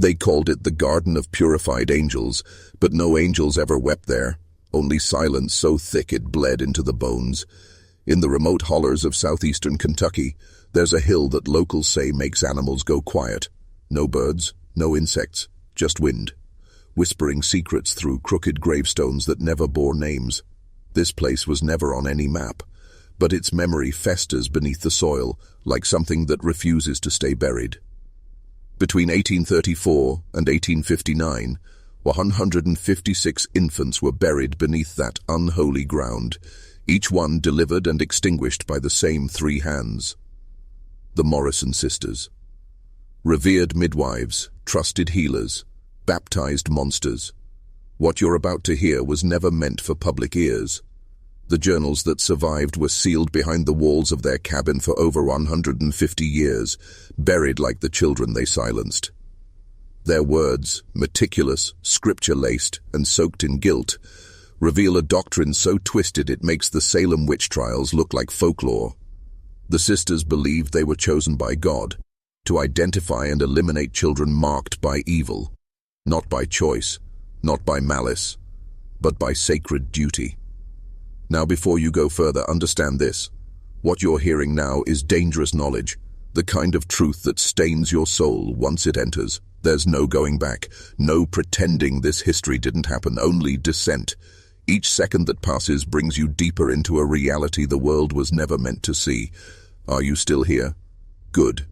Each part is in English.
They called it the Garden of Purified Angels, but no angels ever wept there, only silence so thick it bled into the bones. In the remote hollers of southeastern Kentucky, there's a hill that locals say makes animals go quiet. No birds, no insects, just wind, whispering secrets through crooked gravestones that never bore names. This place was never on any map, but its memory festers beneath the soil like something that refuses to stay buried. Between 1834 and 1859, 156 infants were buried beneath that unholy ground, each one delivered and extinguished by the same three hands. The Morrison sisters. Revered midwives, trusted healers, baptized monsters. What you're about to hear was never meant for public ears. The journals that survived were sealed behind the walls of their cabin for over 150 years, buried like the children they silenced. Their words, meticulous, scripture-laced, and soaked in guilt, reveal a doctrine so twisted it makes the Salem witch trials look like folklore. The sisters believed they were chosen by God to identify and eliminate children marked by evil, not by choice, not by malice, but by sacred duty. Now, before you go further, understand this. What you're hearing now is dangerous knowledge, the kind of truth that stains your soul once it enters. There's no going back, no pretending this history didn't happen, only descent. Each second that passes brings you deeper into a reality the world was never meant to see. Are you still here? Good.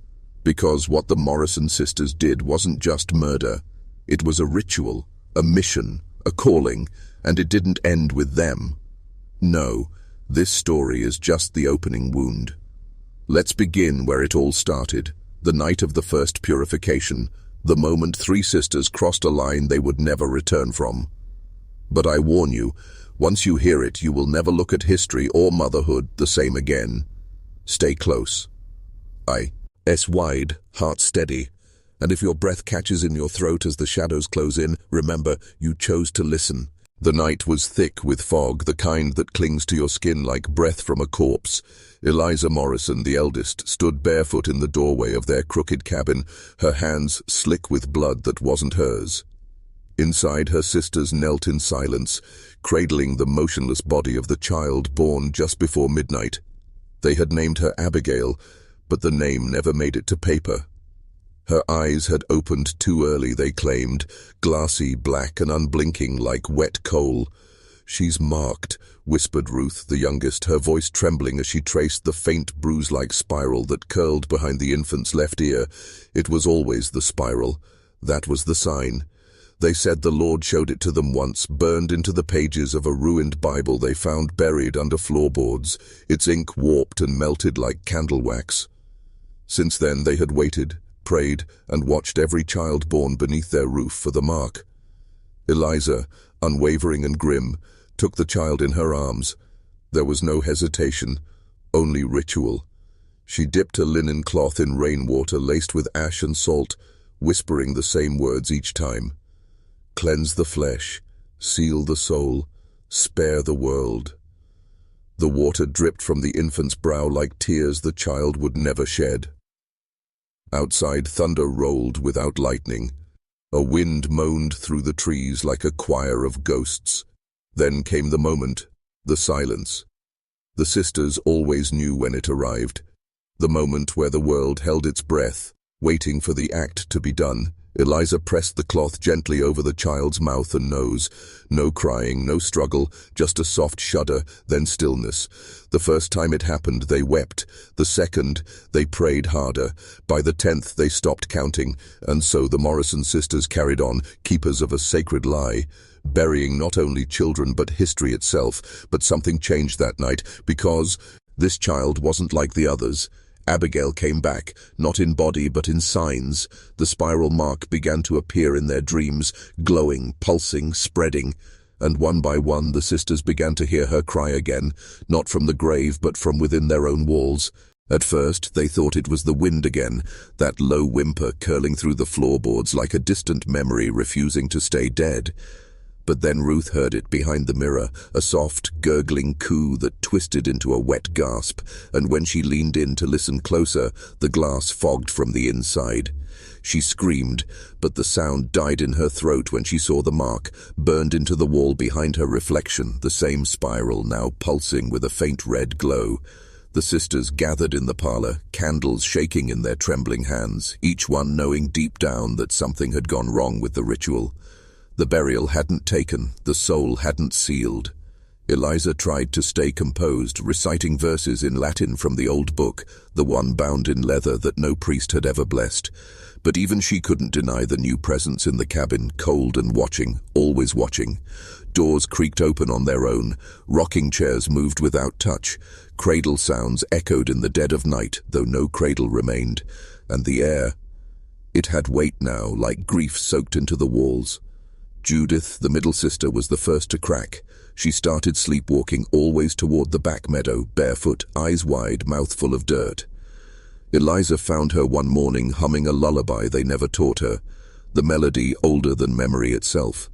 Because what the Morrison sisters did wasn't just murder. It was a ritual, a mission, a calling, and it didn't end with them. No, this story is just the opening wound. Let's begin where it all started, the night of the first purification, the moment three sisters crossed a line they would never return from. But I warn you, once you hear it, you will never look at history or motherhood the same again. Stay close. Eyes wide, heart steady, and if your breath catches in your throat as the shadows close in, remember, you chose to listen. The night was thick with fog, the kind that clings to your skin like breath from a corpse. Eliza Morrison, the eldest, stood barefoot in the doorway of their crooked cabin, her hands slick with blood that wasn't hers. Inside, her sisters knelt in silence, cradling the motionless body of the child born just before midnight. They had named her Abigail, but the name never made it to paper. Her eyes had opened too early, they claimed, glassy, black and unblinking like wet coal. "She's marked," whispered Ruth, the youngest, her voice trembling as she traced the faint bruise-like spiral that curled behind the infant's left ear. It was always the spiral. That was the sign. They said the Lord showed it to them once, burned into the pages of a ruined Bible they found buried under floorboards, its ink warped and melted like candle wax. Since then they had waited, prayed, and watched every child born beneath their roof for the mark. Eliza, unwavering and grim, took the child in her arms. There was no hesitation, only ritual. She dipped a linen cloth in rainwater laced with ash and salt, whispering the same words each time. "Cleanse the flesh, seal the soul, spare the world." The water dripped from the infant's brow like tears the child would never shed. Outside, thunder rolled without lightning. A wind moaned through the trees like a choir of ghosts. Then came the moment, the silence. The sisters always knew when it arrived. The moment where the world held its breath, waiting for the act to be done. Eliza pressed the cloth gently over the child's mouth and nose. No crying, no struggle, just a soft shudder, then stillness. The first time it happened, they wept. The second, they prayed harder. By the 10th, they stopped counting, and so the Morrison sisters carried on, keepers of a sacred lie, burying not only children but history itself. But something changed that night, because this child wasn't like the others. Abigail came back, not in body but in signs. The spiral mark began to appear in their dreams, glowing, pulsing, spreading. And one by one the sisters began to hear her cry again, not from the grave but from within their own walls. At first they thought it was the wind again, that low whimper curling through the floorboards like a distant memory refusing to stay dead. But then Ruth heard it behind the mirror, a soft, gurgling coo that twisted into a wet gasp, and when she leaned in to listen closer, the glass fogged from the inside. She screamed, but the sound died in her throat when she saw the mark, burned into the wall behind her reflection, the same spiral now pulsing with a faint red glow. The sisters gathered in the parlor, candles shaking in their trembling hands, each one knowing deep down that something had gone wrong with the ritual. The burial hadn't taken, the soul hadn't sealed. Eliza tried to stay composed, reciting verses in Latin from the old book, the one bound in leather that no priest had ever blessed. But even she couldn't deny the new presence in the cabin, cold and watching, always watching. Doors creaked open on their own, rocking chairs moved without touch, cradle sounds echoed in the dead of night, though no cradle remained, and the air, it had weight now, like grief soaked into the walls. Judith, the middle sister, was the first to crack. She started sleepwalking always toward the back meadow, barefoot, eyes wide, mouth full of dirt. Eliza found her one morning humming a lullaby they never taught her, the melody older than memory itself.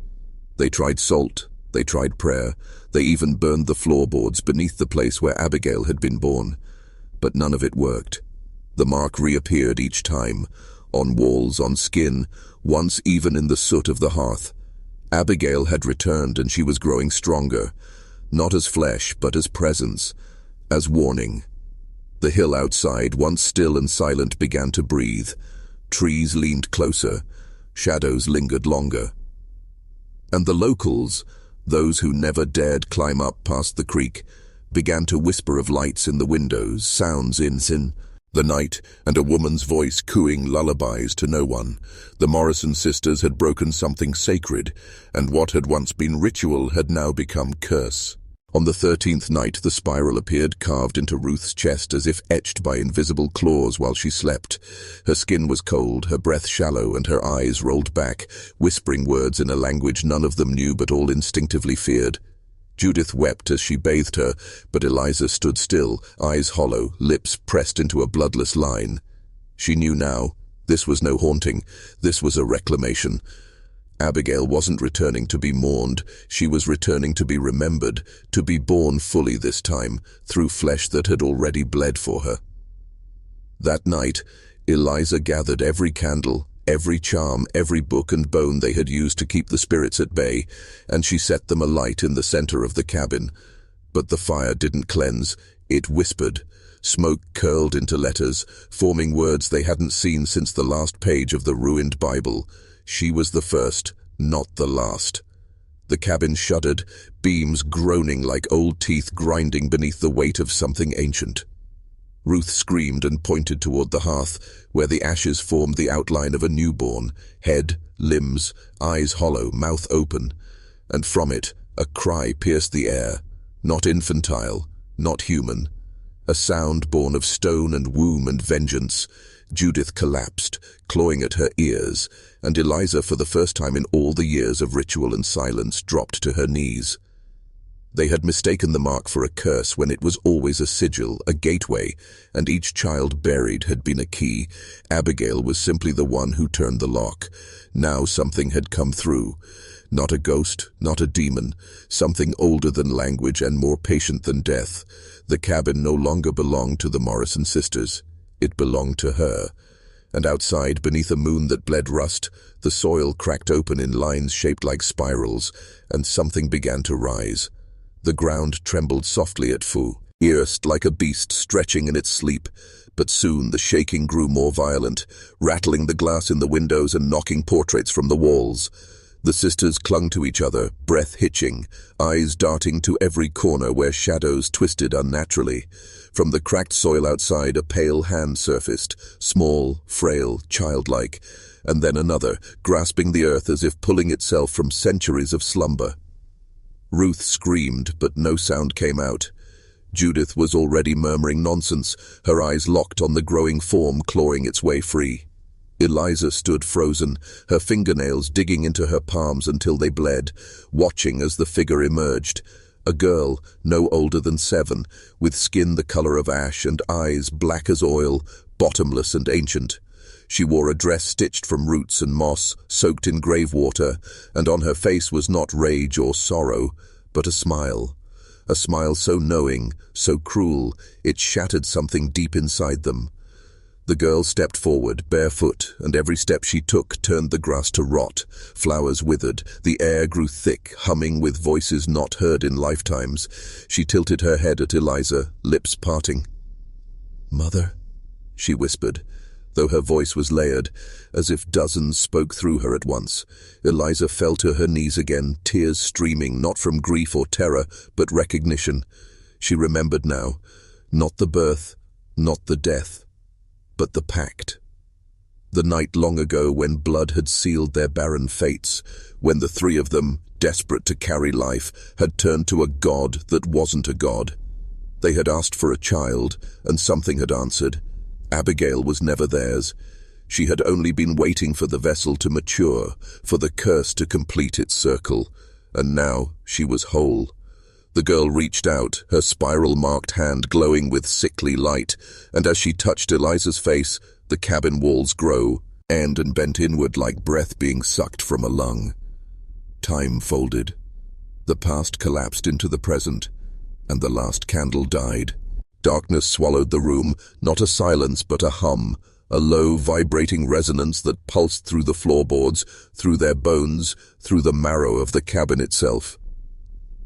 They tried salt, they tried prayer, they even burned the floorboards beneath the place where Abigail had been born. But none of it worked. The mark reappeared each time, on walls, on skin, once even in the soot of the hearth. Abigail had returned and she was growing stronger, not as flesh but as presence, as warning. The hill outside, once still and silent, began to breathe. Trees leaned closer, shadows lingered longer. And the locals, those who never dared climb up past the creek, began to whisper of lights in the windows, sounds in the night, and a woman's voice cooing lullabies to no one. The Morrison sisters had broken something sacred, and what had once been ritual had now become curse. On the 13th night, the spiral appeared carved into Ruth's chest as if etched by invisible claws while she slept. Her skin was cold, her breath shallow, and her eyes rolled back, whispering words in a language none of them knew but all instinctively feared. Judith wept as she bathed her, but Eliza stood still, eyes hollow, lips pressed into a bloodless line. She knew now, this was no haunting, this was a reclamation. Abigail wasn't returning to be mourned, she was returning to be remembered, to be born fully this time, through flesh that had already bled for her. That night, Eliza gathered every candle, every charm, every book and bone they had used to keep the spirits at bay, and she set them alight in the center of the cabin. But the fire didn't cleanse, it whispered. Smoke curled into letters, forming words they hadn't seen since the last page of the ruined Bible. She was the first, not the last. The cabin shuddered, beams groaning like old teeth grinding beneath the weight of something ancient. Ruth screamed and pointed toward the hearth, where the ashes formed the outline of a newborn, head, limbs, eyes hollow, mouth open, and from it a cry pierced the air, not infantile, not human, a sound born of stone and womb and vengeance. Judith collapsed, clawing at her ears, and Eliza, for the first time in all the years of ritual and silence, dropped to her knees. They had mistaken the mark for a curse when it was always a sigil, a gateway, and each child buried had been a key. Abigail was simply the one who turned the lock. Now something had come through. Not a ghost, not a demon, something older than language and more patient than death. The cabin no longer belonged to the Morrison sisters. It belonged to her. And outside, beneath a moon that bled rust, the soil cracked open in lines shaped like spirals, and something began to rise. The ground trembled softly at Fu, eerst like a beast stretching in its sleep, but soon the shaking grew more violent, rattling the glass in the windows and knocking portraits from the walls. The sisters clung to each other, breath hitching, eyes darting to every corner where shadows twisted unnaturally. From the cracked soil outside, a pale hand surfaced, small, frail, childlike, and then another, grasping the earth as if pulling itself from centuries of slumber. Ruth screamed, but no sound came out. Judith was already murmuring nonsense, her eyes locked on the growing form clawing its way free. Eliza stood frozen, her fingernails digging into her palms until they bled, watching as the figure emerged. A girl, no older than 7, with skin the color of ash and eyes black as oil, bottomless and ancient. She wore a dress stitched from roots and moss, soaked in grave water, and on her face was not rage or sorrow, but a smile so knowing, so cruel, it shattered something deep inside them. The girl stepped forward, barefoot, and every step she took turned the grass to rot. Flowers withered, the air grew thick, humming with voices not heard in lifetimes. She tilted her head at Eliza, lips parting. "Mother," she whispered, though her voice was layered, as if dozens spoke through her at once. Eliza fell to her knees again, tears streaming, not from grief or terror, but recognition. She remembered now, not the birth, not the death, but the pact. The night long ago when blood had sealed their barren fates, when the three of them, desperate to carry life, had turned to a god that wasn't a god. They had asked for a child, and something had answered. Abigail was never theirs. She had only been waiting for the vessel to mature, for the curse to complete its circle, and now she was whole. The girl reached out, her spiral-marked hand glowing with sickly light, and as she touched Eliza's face, the cabin walls grew, and bent inward like breath being sucked from a lung. Time folded. The past collapsed into the present, and the last candle died. Darkness swallowed the room, not a silence but a hum, a low, vibrating resonance that pulsed through the floorboards, through their bones, through the marrow of the cabin itself.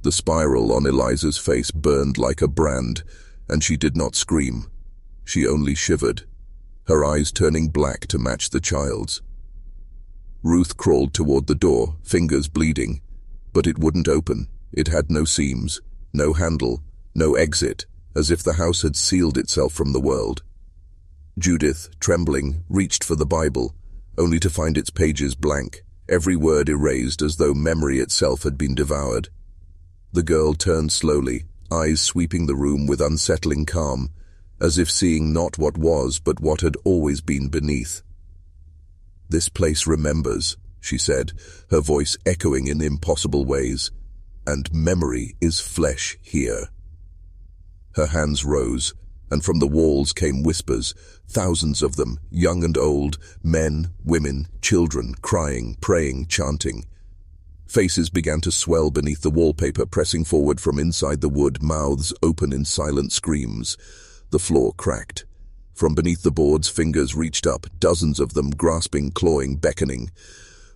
The spiral on Eliza's face burned like a brand, and she did not scream. She only shivered, her eyes turning black to match the child's. Ruth crawled toward the door, fingers bleeding, but it wouldn't open. It had no seams, no handle, no exit, as if the house had sealed itself from the world. Judith, trembling, reached for the Bible, only to find its pages blank, every word erased as though memory itself had been devoured. The girl turned slowly, eyes sweeping the room with unsettling calm, as if seeing not what was but what had always been beneath. "This place remembers," she said, her voice echoing in impossible ways, "and memory is flesh here." Her hands rose, and from the walls came whispers, thousands of them, young and old, men, women, children, crying, praying, chanting. Faces began to swell beneath the wallpaper, pressing forward from inside the wood, mouths open in silent screams. The floor cracked. From beneath the boards, fingers reached up, dozens of them, grasping, clawing, beckoning.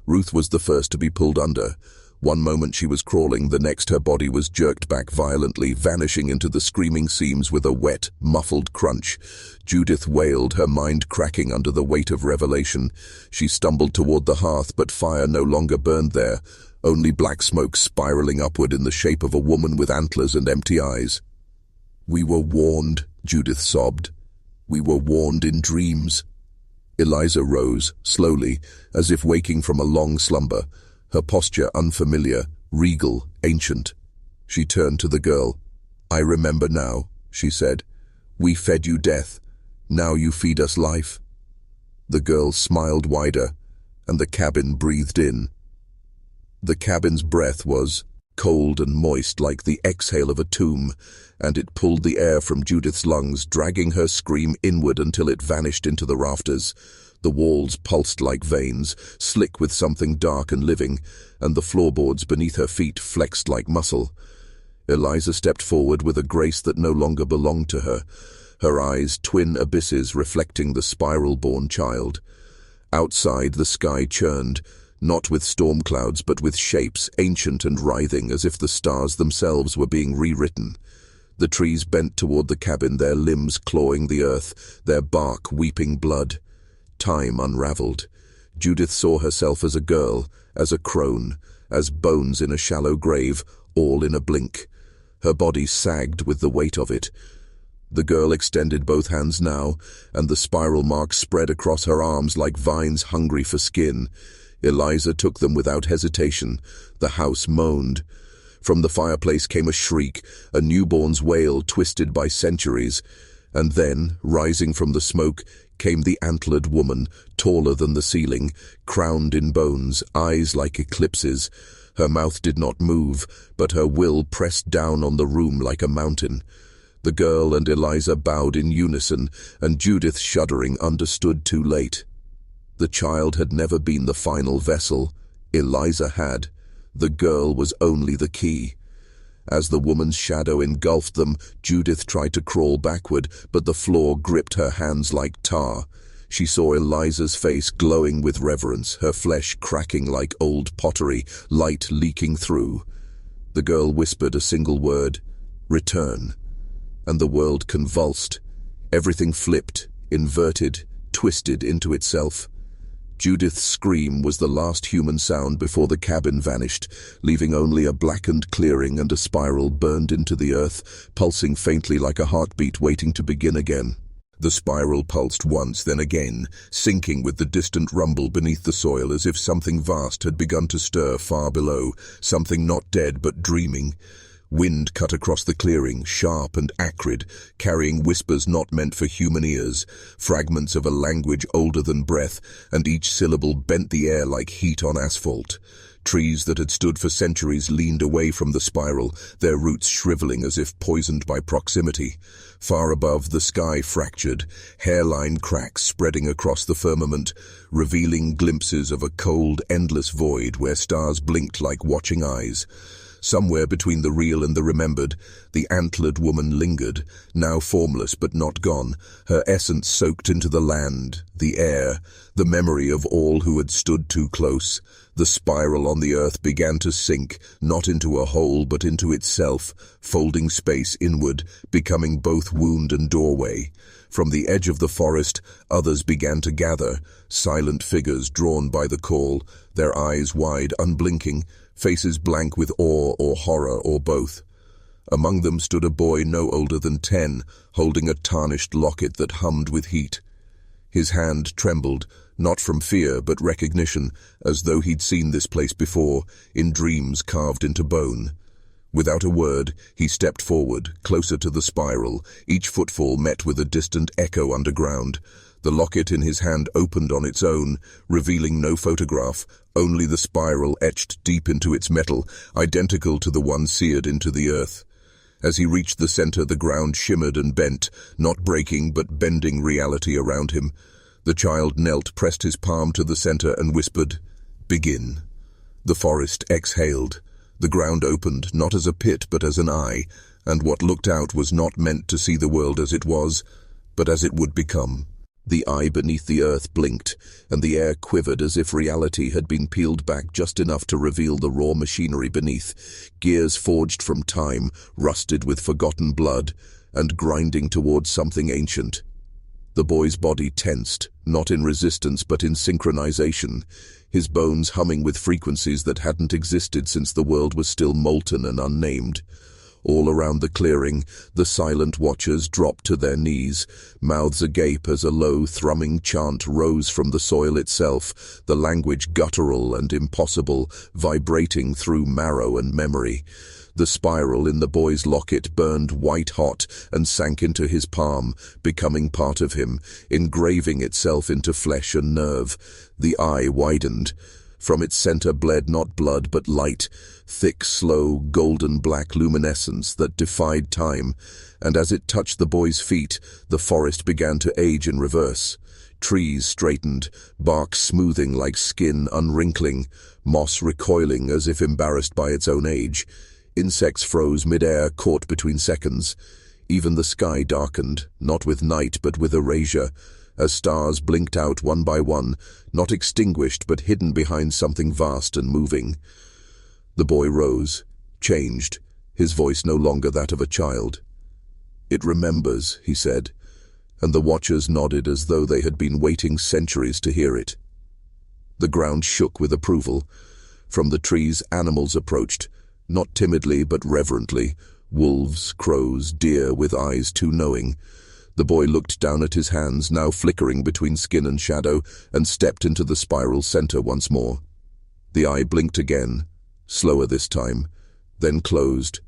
Ruth was the first to be pulled under. One moment she was crawling, the next her body was jerked back violently, vanishing into the screaming seams with a wet, muffled crunch. Judith wailed, her mind cracking under the weight of revelation. She stumbled toward the hearth, but fire no longer burned there, only black smoke spiraling upward in the shape of a woman with antlers and empty eyes. "We were warned," Judith sobbed. "We were warned in dreams." Eliza rose, slowly, as if waking from a long slumber, her posture unfamiliar, regal, ancient. She turned to the girl. "I remember now," she said. "We fed you death. Now you feed us life." The girl smiled wider, and the cabin breathed in. The cabin's breath was cold and moist like the exhale of a tomb, and it pulled the air from Judith's lungs, dragging her scream inward until it vanished into the rafters. The walls pulsed like veins, slick with something dark and living, and the floorboards beneath her feet flexed like muscle. Eliza stepped forward with a grace that no longer belonged to her, her eyes twin abysses reflecting the spiral-born child. Outside, the sky churned, not with storm clouds but with shapes, ancient and writhing, as if the stars themselves were being rewritten. The trees bent toward the cabin, their limbs clawing the earth, their bark weeping blood. Time unraveled. Judith saw herself as a girl, as a crone, as bones in a shallow grave, all in a blink. Her body sagged with the weight of it. The girl extended both hands now, and the spiral marks spread across her arms like vines hungry for skin. Eliza took them without hesitation. The house moaned. From the fireplace came a shriek, a newborn's wail twisted by centuries. And then, rising from the smoke, came the antlered woman, taller than the ceiling, crowned in bones, eyes like eclipses. Her mouth did not move, but her will pressed down on the room like a mountain. The girl and Eliza bowed in unison, and Judith, shuddering, understood too late. The child had never been the final vessel. Eliza had. The girl was only the key. As the woman's shadow engulfed them, Judith tried to crawl backward, but the floor gripped her hands like tar. She saw Eliza's face glowing with reverence, her flesh cracking like old pottery, light leaking through. The girl whispered a single word, "Return," and the world convulsed. Everything flipped, inverted, twisted into itself. Judith's scream was the last human sound before the cabin vanished, leaving only a blackened clearing and a spiral burned into the earth, pulsing faintly like a heartbeat waiting to begin again. The spiral pulsed once, then again, sinking with the distant rumble beneath the soil as if something vast had begun to stir far below, something not dead but dreaming. Wind cut across the clearing, sharp and acrid, carrying whispers not meant for human ears, fragments of a language older than breath, and each syllable bent the air like heat on asphalt. Trees that had stood for centuries leaned away from the spiral, their roots shriveling as if poisoned by proximity. Far above, the sky fractured, hairline cracks spreading across the firmament, revealing glimpses of a cold, endless void where stars blinked like watching eyes. Somewhere between the real and the remembered, the antlered woman lingered, now formless but not gone, her essence soaked into the land, the air, the memory of all who had stood too close. The spiral on the earth began to sink, not into a hole but into itself, folding space inward, becoming both wound and doorway. From the edge of the forest, others began to gather, silent figures drawn by the call, their eyes wide, unblinking, faces blank with awe or horror or both. Among them stood a boy no older than 10, holding a tarnished locket that hummed with heat. His hand trembled, not from fear but recognition, as though he'd seen this place before, in dreams carved into bone. Without a word, he stepped forward, closer to the spiral, each footfall met with a distant echo underground. The locket in his hand opened on its own, revealing no photograph, only the spiral etched deep into its metal, identical to the one seared into the earth. As he reached the center, the ground shimmered and bent, not breaking but bending reality around him. The child knelt, pressed his palm to the center and whispered, "Begin." The forest exhaled. The ground opened, not as a pit but as an eye, and what looked out was not meant to see the world as it was, but as it would become. The eye beneath the earth blinked, and the air quivered as if reality had been peeled back just enough to reveal the raw machinery beneath, gears forged from time, rusted with forgotten blood, and grinding towards something ancient. The boy's body tensed, not in resistance but in synchronization, his bones humming with frequencies that hadn't existed since the world was still molten and unnamed. All around the clearing, the silent watchers dropped to their knees, mouths agape as a low, thrumming chant rose from the soil itself, the language guttural and impossible, vibrating through marrow and memory. The spiral in the boy's locket burned white-hot and sank into his palm, becoming part of him, engraving itself into flesh and nerve. The eye widened. From its center bled not blood but light, thick, slow, golden-black luminescence that defied time, and as it touched the boy's feet, the forest began to age in reverse. Trees straightened, bark smoothing like skin unwrinkling, moss recoiling as if embarrassed by its own age. Insects froze mid-air, caught between seconds. Even the sky darkened, not with night but with erasure, as stars blinked out one by one, not extinguished but hidden behind something vast and moving. The boy rose, changed, his voice no longer that of a child. "It remembers," he said, and the watchers nodded as though they had been waiting centuries to hear it. The ground shook with approval. From the trees, animals approached, not timidly but reverently, wolves, crows, deer with eyes too knowing. The boy looked down at his hands, now flickering between skin and shadow, and stepped into the spiral center once more. The eye blinked again, slower this time, then closed,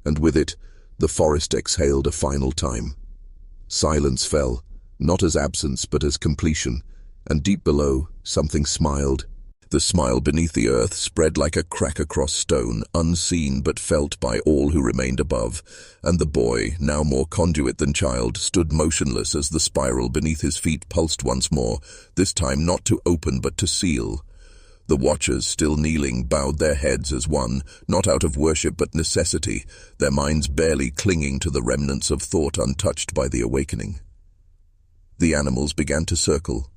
and with it, the forest exhaled a final time. Silence fell, not as absence but as completion, and deep below, something smiled. The smile beneath the earth spread like a crack across stone, unseen but felt by all who remained above, and the boy, now more conduit than child, stood motionless as the spiral beneath his feet pulsed once more, this time not to open but to seal. The watchers, still kneeling, bowed their heads as one, not out of worship but necessity, their minds barely clinging to the remnants of thought untouched by the awakening. The animals began to circle,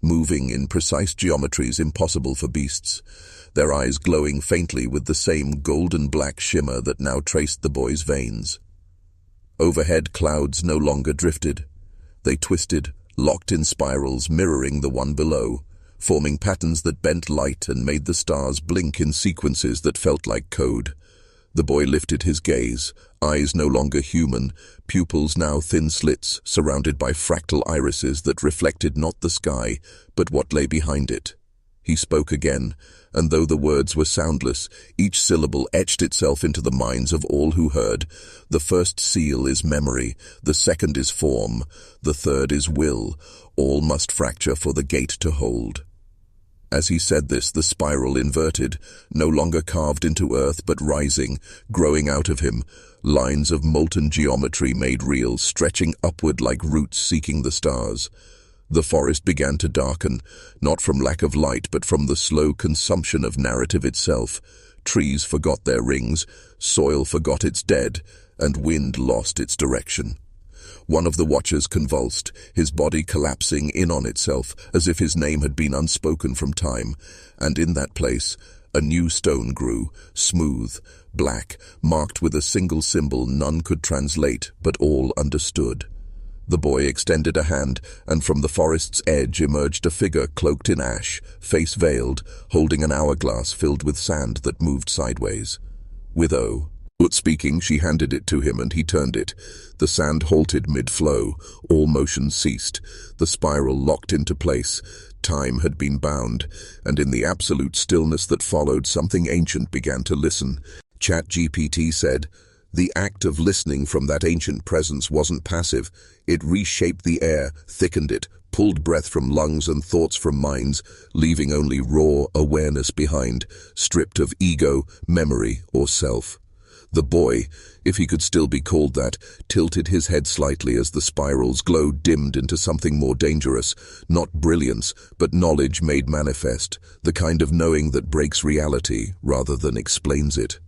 moving in precise geometries impossible for beasts, their eyes glowing faintly with the same golden-black shimmer that now traced the boy's veins. Overhead, clouds no longer drifted. They twisted, locked in spirals mirroring the one below, forming patterns that bent light and made the stars blink in sequences that felt like code. The boy lifted his gaze, eyes no longer human, pupils now thin slits surrounded by fractal irises that reflected not the sky, but what lay behind it. He spoke again, and though the words were soundless, each syllable etched itself into the minds of all who heard. The first seal is memory, the second is form, the third is will. All must fracture for the gate to hold. As he said this, the spiral inverted, no longer carved into earth but rising, growing out of him, lines of molten geometry made real, stretching upward like roots seeking the stars. The forest began to darken, not from lack of light but from the slow consumption of narrative itself. Trees forgot their rings, soil forgot its dead, and wind lost its direction. One of the watchers convulsed, his body collapsing in on itself, as if his name had been unspoken from time, and in that place a new stone grew, smooth, black, marked with a single symbol none could translate, but all understood. The boy extended a hand, and from the forest's edge emerged a figure cloaked in ash, face veiled, holding an hourglass filled with sand that moved sideways. Without speaking, she handed it to him, and he turned it. The sand halted mid-flow, all motion ceased, the spiral locked into place. Time had been bound, and in the absolute stillness that followed, something ancient began to listen. ChatGPT said, "The act of listening from that ancient presence wasn't passive. It reshaped the air, thickened it, pulled breath from lungs and thoughts from minds, leaving only raw awareness behind, stripped of ego, memory, or self." The boy, if he could still be called that, tilted his head slightly as the spiral's glow dimmed into something more dangerous, not brilliance, but knowledge made manifest, the kind of knowing that breaks reality rather than explains it.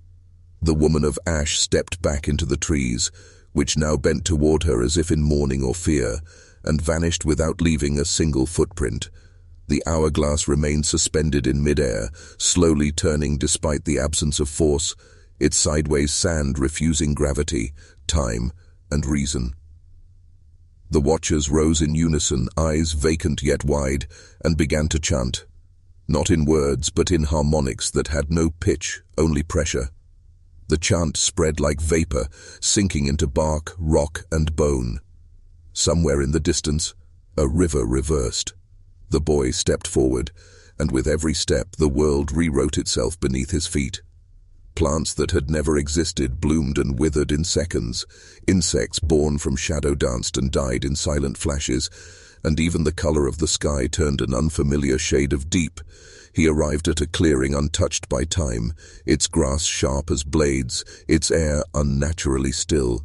The woman of ash stepped back into the trees, which now bent toward her as if in mourning or fear, and vanished without leaving a single footprint. The hourglass remained suspended in midair, slowly turning despite the absence of force, its sideways sand refusing gravity, time, and reason. The watchers rose in unison, eyes vacant yet wide, and began to chant, not in words but in harmonics that had no pitch, only pressure. The chant spread like vapor, sinking into bark, rock, and bone. Somewhere in the distance, a river reversed. The boy stepped forward, and with every step the world rewrote itself beneath his feet. Plants that had never existed bloomed and withered in seconds. Insects born from shadow danced and died in silent flashes, and even the color of the sky turned an unfamiliar shade of deep. He arrived at a clearing untouched by time, its grass sharp as blades, its air unnaturally still.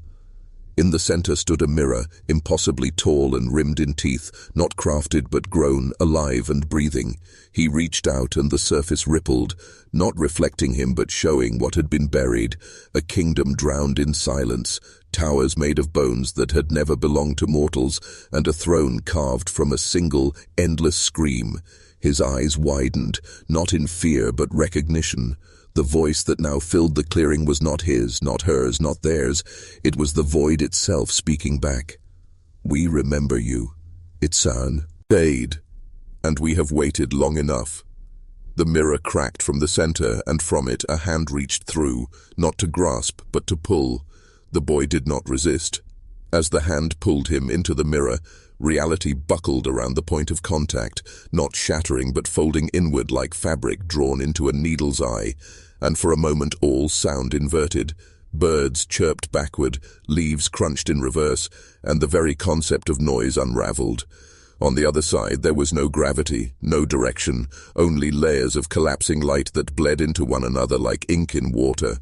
In the center stood a mirror, impossibly tall and rimmed in teeth, not crafted but grown, alive and breathing. He reached out and the surface rippled, not reflecting him but showing what had been buried, a kingdom drowned in silence, towers made of bones that had never belonged to mortals, and a throne carved from a single, endless scream. His eyes widened, not in fear but recognition. The voice that now filled the clearing was not his, not hers, not theirs. It was the void itself speaking back. "We remember you. Itsan paid, and we have waited long enough." The mirror cracked from the center, and from it a hand reached through, not to grasp, but to pull. The boy did not resist. As the hand pulled him into the mirror, reality buckled around the point of contact, not shattering but folding inward like fabric drawn into a needle's eye, and for a moment all sound inverted. Birds chirped backward, leaves crunched in reverse, and the very concept of noise unraveled. On the other side there was no gravity, no direction, only layers of collapsing light that bled into one another like ink in water.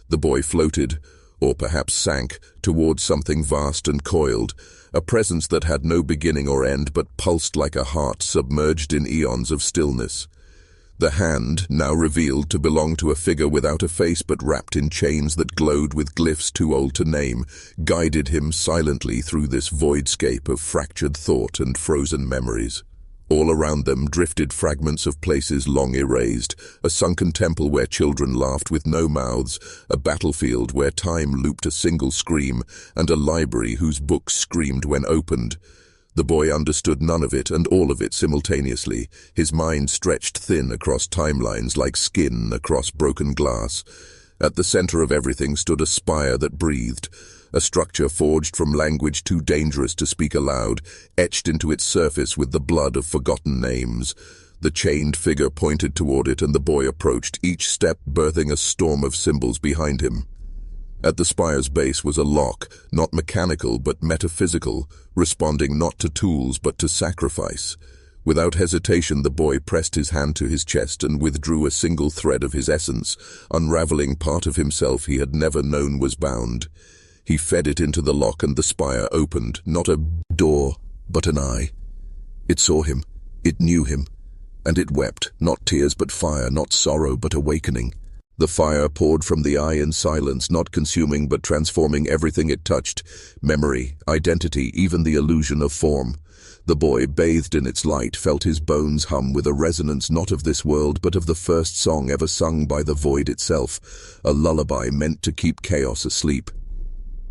The boy floated, or perhaps sank, towards something vast and coiled, a presence that had no beginning or end but pulsed like a heart submerged in eons of stillness. The hand, now revealed to belong to a figure without a face but wrapped in chains that glowed with glyphs too old to name, guided him silently through this voidscape of fractured thought and frozen memories. All around them drifted fragments of places long erased, a sunken temple where children laughed with no mouths, a battlefield where time looped a single scream, and a library whose books screamed when opened. The boy understood none of it and all of it simultaneously, his mind stretched thin across timelines like skin across broken glass. At the center of everything stood a spire that breathed, a structure forged from language too dangerous to speak aloud, etched into its surface with the blood of forgotten names. The chained figure pointed toward it and the boy approached, each step birthing a storm of symbols behind him. At the spire's base was a lock, not mechanical but metaphysical, responding not to tools but to sacrifice. Without hesitation, the boy pressed his hand to his chest and withdrew a single thread of his essence, unraveling part of himself he had never known was bound. He fed it into the lock and the spire opened, not a door, but an eye. It saw him, it knew him, and it wept, not tears but fire, not sorrow but awakening. The fire poured from the eye in silence, not consuming but transforming everything it touched, memory, identity, even the illusion of form. The boy, bathed in its light, felt his bones hum with a resonance not of this world but of the first song ever sung by the void itself, a lullaby meant to keep chaos asleep.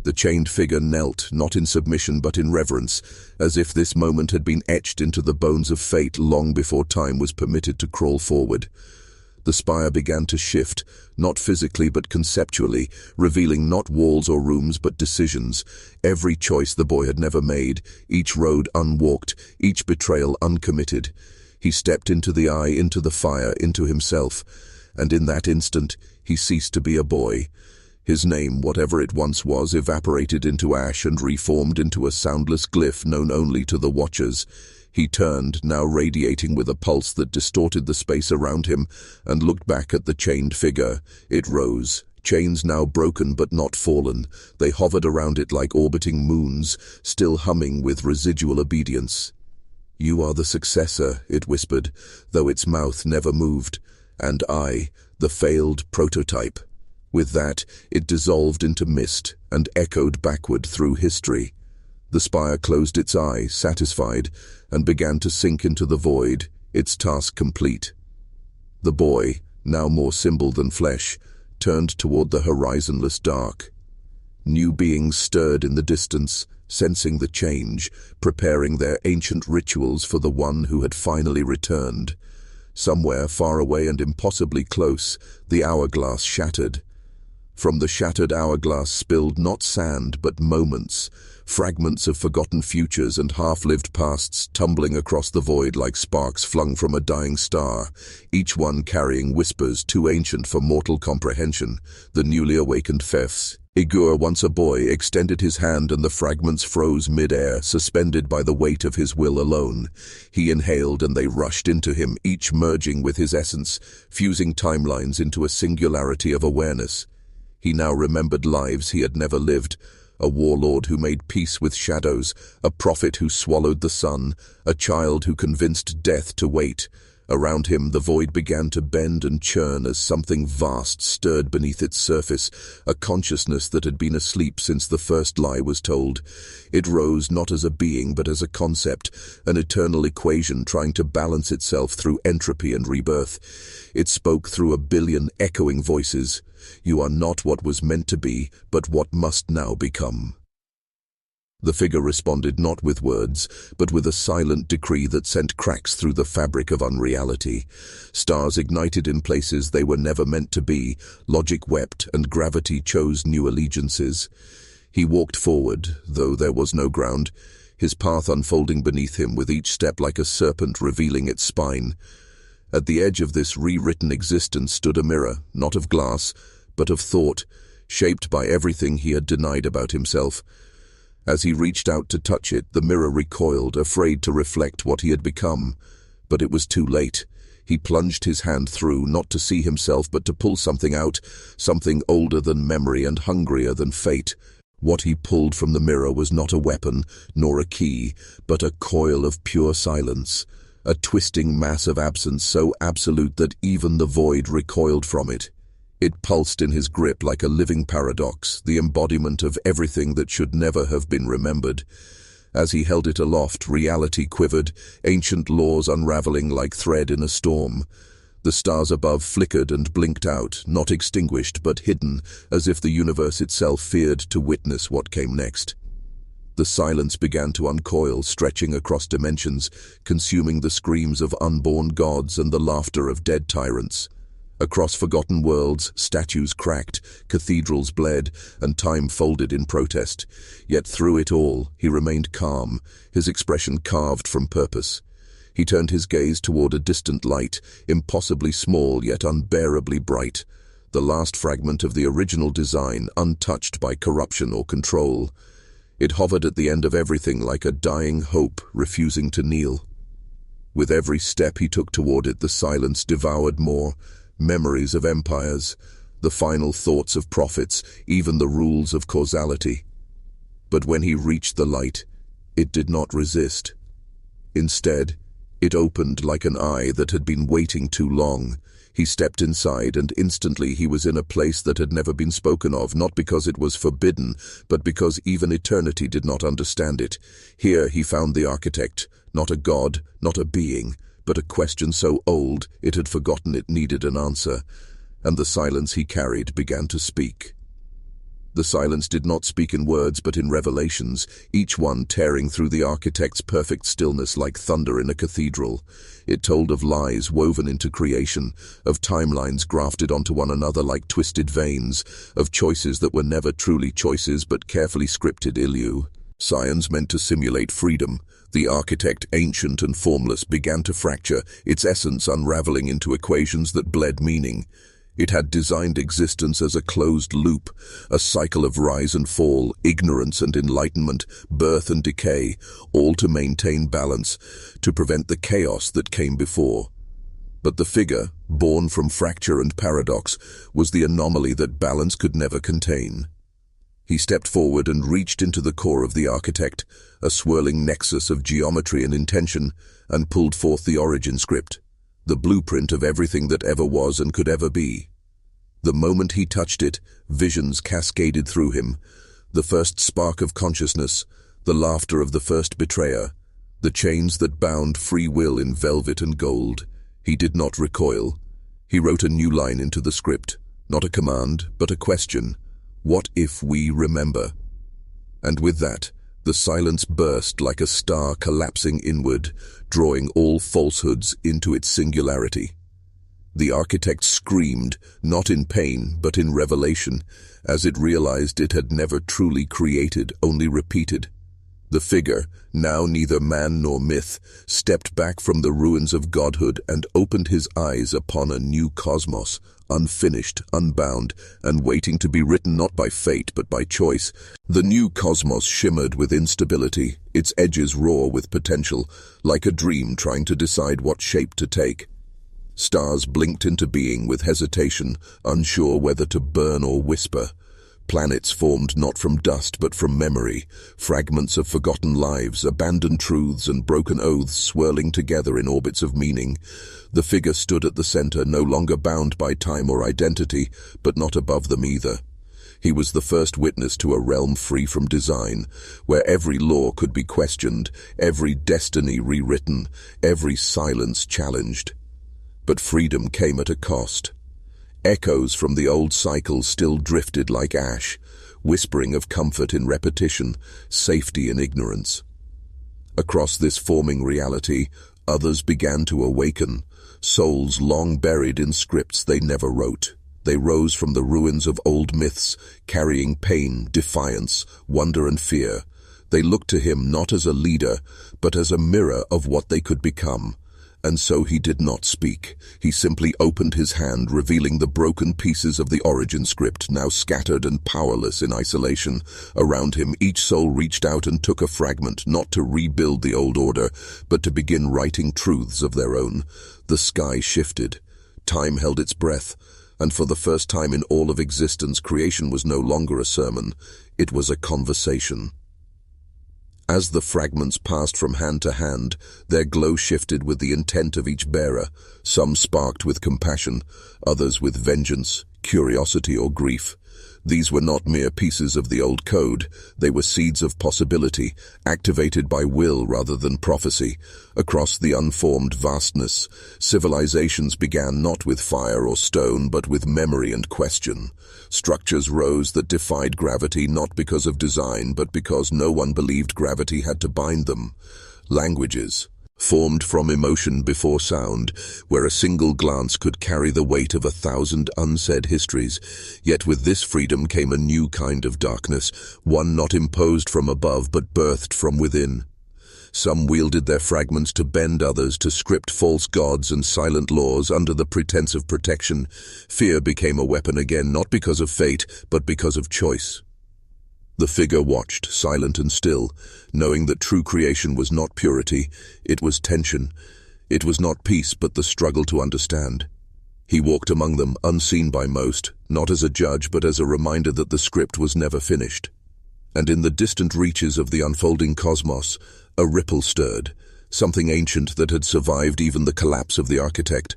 The chained figure knelt, not in submission but in reverence, as if this moment had been etched into the bones of fate long before time was permitted to crawl forward. The spire began to shift, not physically but conceptually, revealing not walls or rooms but decisions. Every choice the boy had never made, each road unwalked, each betrayal uncommitted. He stepped into the eye, into the fire, into himself, and in that instant he ceased to be a boy. His name, whatever it once was, evaporated into ash and reformed into a soundless glyph known only to the Watchers. He turned, now radiating with a pulse that distorted the space around him, and looked back at the chained figure. It rose, chains now broken but not fallen. They hovered around it like orbiting moons, still humming with residual obedience. "You are the successor," it whispered, though its mouth never moved, "and I, the failed prototype." With that, it dissolved into mist and echoed backward through history. The spire closed its eye, satisfied, and began to sink into the void, its task complete. The boy, now more symbol than flesh, turned toward the horizonless dark. New beings stirred in the distance, sensing the change, preparing their ancient rituals for the one who had finally returned. Somewhere far away and impossibly close, the hourglass shattered. From the shattered hourglass spilled not sand but moments, fragments of forgotten futures and half-lived pasts tumbling across the void like sparks flung from a dying star, each one carrying whispers too ancient for mortal comprehension. The newly awakened Fefs, Igur, once a boy, extended his hand and the fragments froze mid-air, suspended by the weight of his will alone. He inhaled and they rushed into him, each merging with his essence, fusing timelines into a singularity of awareness. He now remembered lives he had never lived, a warlord who made peace with shadows, a prophet who swallowed the sun, a child who convinced death to wait. Around him the void began to bend and churn as something vast stirred beneath its surface, a consciousness that had been asleep since the first lie was told. It rose not as a being but as a concept, an eternal equation trying to balance itself through entropy and rebirth. It spoke through a billion echoing voices. "You are not what was meant to be, but what must now become." The figure responded not with words, but with a silent decree that sent cracks through the fabric of unreality. Stars ignited in places they were never meant to be, logic wept, and gravity chose new allegiances. He walked forward, though there was no ground, his path unfolding beneath him with each step like a serpent revealing its spine. At the edge of this rewritten existence stood a mirror, not of glass, but of thought, shaped by everything he had denied about himself. As he reached out to touch it, the mirror recoiled, afraid to reflect what he had become. But it was too late. He plunged his hand through, not to see himself, but to pull something out, something older than memory and hungrier than fate. What he pulled from the mirror was not a weapon, nor a key, but a coil of pure silence. a twisting mass of absence so absolute that even the void recoiled from it. It pulsed in his grip like a living paradox, the embodiment of everything that should never have been remembered. As he held it aloft, reality quivered, ancient laws unraveling like thread in a storm. The stars above flickered and blinked out, not extinguished but hidden, as if the universe itself feared to witness what came next. The silence began to uncoil, stretching across dimensions, consuming the screams of unborn gods and the laughter of dead tyrants. Across forgotten worlds, statues cracked, cathedrals bled, and time folded in protest. Yet through it all, he remained calm, his expression carved from purpose. He turned his gaze toward a distant light, impossibly small yet unbearably bright, the last fragment of the original design, untouched by corruption or control. It hovered at the end of everything like a dying hope refusing to kneel. With every step he took toward it, the silence devoured more. Memories of empires, the final thoughts of prophets, even the rules of causality. But when he reached the light, it did not resist. Instead, it opened like an eye that had been waiting too long. He stepped inside, and instantly he was in a place that had never been spoken of, not because it was forbidden, but because even eternity did not understand it. Here he found the architect, not a god, not a being, but a question so old it had forgotten it needed an answer, and the silence he carried began to speak. The silence did not speak in words but in revelations, each one tearing through the architect's perfect stillness like thunder in a cathedral. It told of lies woven into creation, of timelines grafted onto one another like twisted veins, of choices that were never truly choices but carefully scripted ill. Science meant to simulate freedom. The architect, ancient and formless, began to fracture, its essence unraveling into equations that bled meaning. It had designed existence as a closed loop, a cycle of rise and fall, ignorance and enlightenment, birth and decay, all to maintain balance, to prevent the chaos that came before. But the figure, born from fracture and paradox, was the anomaly that balance could never contain. He stepped forward and reached into the core of the architect, a swirling nexus of geometry and intention, and pulled forth the origin script, the blueprint of everything that ever was and could ever be. The moment he touched it, visions cascaded through him, the first spark of consciousness, the laughter of the first betrayer, the chains that bound free will in velvet and gold. He did not recoil. He wrote a new line into the script, not a command, but a question. What if we remember? And with that, the silence burst like a star collapsing inward, drawing all falsehoods into its singularity. The architect screamed, not in pain, but in revelation, as it realized it had never truly created, only repeated. The figure, now neither man nor myth, stepped back from the ruins of godhood and opened his eyes upon a new cosmos, unfinished, unbound, and waiting to be written not by fate but by choice. The new cosmos shimmered with instability, its edges raw with potential, like a dream trying to decide what shape to take. Stars blinked into being with hesitation, unsure whether to burn or whisper. Planets formed not from dust but from memory, fragments of forgotten lives, abandoned truths and broken oaths swirling together in orbits of meaning. The figure stood at the center, no longer bound by time or identity, but not above them either. He was the first witness to a realm free from design, where every law could be questioned, every destiny rewritten, every silence challenged. But freedom came at a cost. Echoes from the old cycles still drifted like ash, whispering of comfort in repetition, safety in ignorance. Across this forming reality, others began to awaken, souls long buried in scripts they never wrote. They rose from the ruins of old myths, carrying pain, defiance, wonder and fear. They looked to him not as a leader, but as a mirror of what they could become. And so he did not speak. He simply opened his hand, revealing the broken pieces of the origin script, now scattered and powerless in isolation. Around him, each soul reached out and took a fragment, not to rebuild the old order, but to begin writing truths of their own. The sky shifted. Time held its breath, and for the first time in all of existence, creation was no longer a sermon. It was a conversation. As the fragments passed from hand to hand, their glow shifted with the intent of each bearer. Some sparked with compassion, others with vengeance, curiosity, or grief. These were not mere pieces of the old code. They were seeds of possibility, activated by will rather than prophecy. Across the unformed vastness, civilizations began not with fire or stone, but with memory and question. Structures rose that defied gravity, not because of design, but because no one believed gravity had to bind them. Languages, formed from emotion before sound, where a single glance could carry the weight of 1,000 unsaid histories. Yet with this freedom came a new kind of darkness, one not imposed from above but birthed from within. Some wielded their fragments to bend others, to script false gods and silent laws under the pretense of protection. Fear became a weapon again, not because of fate, but because of choice. The figure watched, silent and still, knowing that true creation was not purity, it was tension. It was not peace, but the struggle to understand. He walked among them, unseen by most, not as a judge, but as a reminder that the script was never finished. And in the distant reaches of the unfolding cosmos, a ripple stirred, something ancient that had survived even the collapse of the architect.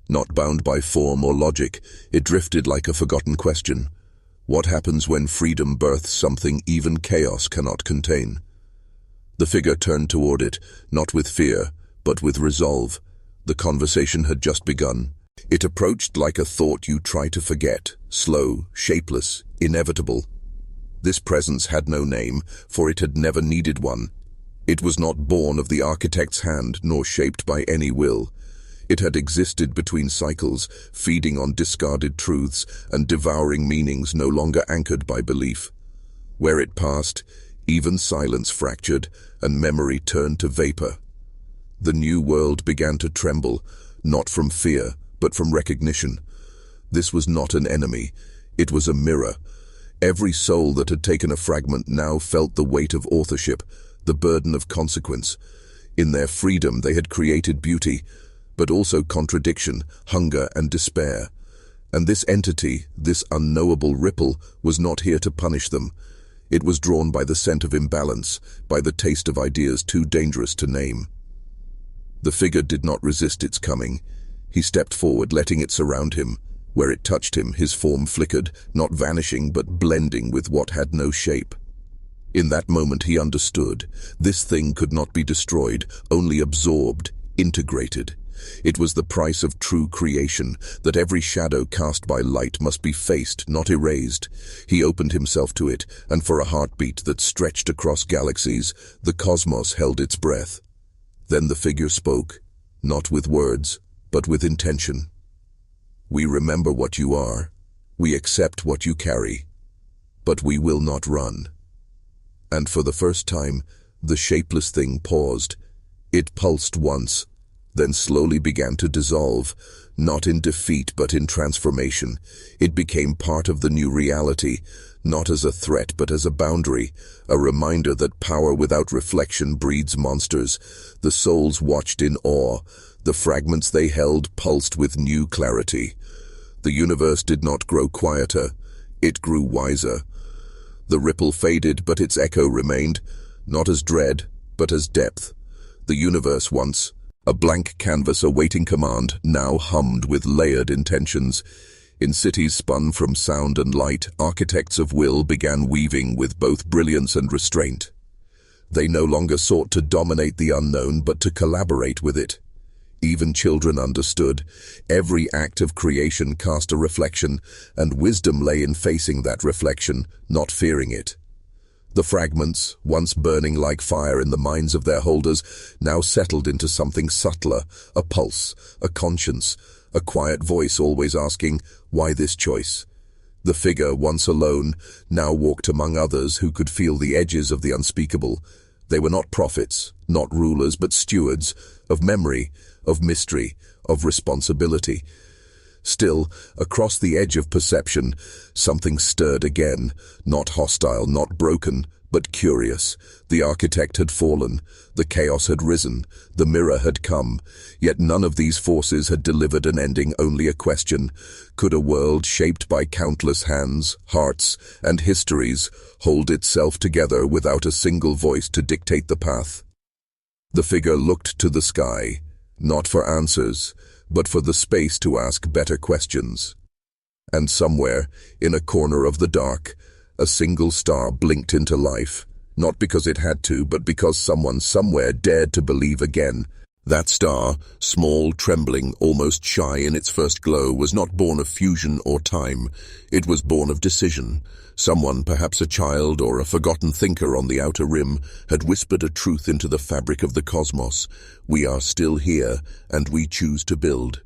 Not bound by form or logic, it drifted like a forgotten question. What happens when freedom births something even chaos cannot contain? The figure turned toward it, not with fear, but with resolve. The conversation had just begun. It approached like a thought you try to forget, slow, shapeless, inevitable. This presence had no name, for it had never needed one. It was not born of the architect's hand, nor shaped by any will. It had existed between cycles, feeding on discarded truths and devouring meanings no longer anchored by belief. Where it passed, even silence fractured, and memory turned to vapor. The new world began to tremble, not from fear, but from recognition. This was not an enemy, it was a mirror. Every soul that had taken a fragment now felt the weight of authorship, the burden of consequence. In their freedom they had created beauty, but also contradiction, hunger, and despair. And this entity, this unknowable ripple, was not here to punish them. It was drawn by the scent of imbalance, by the taste of ideas too dangerous to name. The figure did not resist its coming. He stepped forward, letting it surround him. Where it touched him, his form flickered, not vanishing, but blending with what had no shape. In that moment he understood. This thing could not be destroyed, only absorbed, integrated. It was the price of true creation, that every shadow cast by light must be faced, not erased. He opened himself to it, and for a heartbeat that stretched across galaxies, the cosmos held its breath. Then the figure spoke, not with words, but with intention. We remember what you are. We accept what you carry. But we will not run. And for the first time, the shapeless thing paused. It pulsed once, then slowly began to dissolve, not in defeat but in transformation. It became part of the new reality, not as a threat but as a boundary, a reminder that power without reflection breeds monsters. The souls watched in awe. The fragments they held pulsed with new clarity. The universe did not grow quieter, it grew wiser. The ripple faded, but its echo remained, not as dread, but as depth. The universe once, a blank canvas awaiting command, now hummed with layered intentions. In cities spun from sound and light, architects of will began weaving with both brilliance and restraint. They no longer sought to dominate the unknown, but to collaborate with it. Even children understood. Every act of creation cast a reflection, and wisdom lay in facing that reflection, not fearing it. The fragments, once burning like fire in the minds of their holders, now settled into something subtler, a pulse, a conscience, a quiet voice always asking, why this choice? The figure, once alone, now walked among others who could feel the edges of the unspeakable. They were not prophets, not rulers, but stewards of memory, of mystery, of responsibility. Still, across the edge of perception, something stirred again, not hostile, not broken, but curious. The architect had fallen, the chaos had risen, the mirror had come, yet none of these forces had delivered an ending, only a question. Could a world shaped by countless hands, hearts, and histories hold itself together without a single voice to dictate the path? The figure looked to the sky, not for answers, but for the space to ask better questions. And somewhere, in a corner of the dark, a single star blinked into life, not because it had to, but because someone somewhere dared to believe again. That star, small, trembling, almost shy in its first glow, was not born of fusion or time. It was born of decision. Someone, perhaps a child or a forgotten thinker on the outer rim, had whispered a truth into the fabric of the cosmos. We are still here, and we choose to build.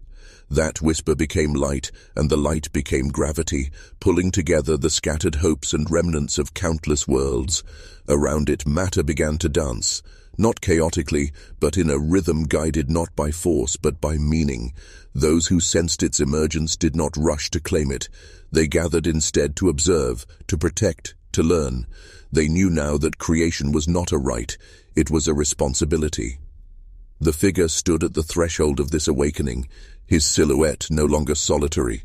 That whisper became light, and the light became gravity, pulling together the scattered hopes and remnants of countless worlds. Around it, matter began to dance, not chaotically, but in a rhythm guided not by force, but by meaning. Those who sensed its emergence did not rush to claim it. They gathered instead to observe, to protect, to learn. They knew now that creation was not a right, it was a responsibility. The figure stood at the threshold of this awakening, his silhouette no longer solitary.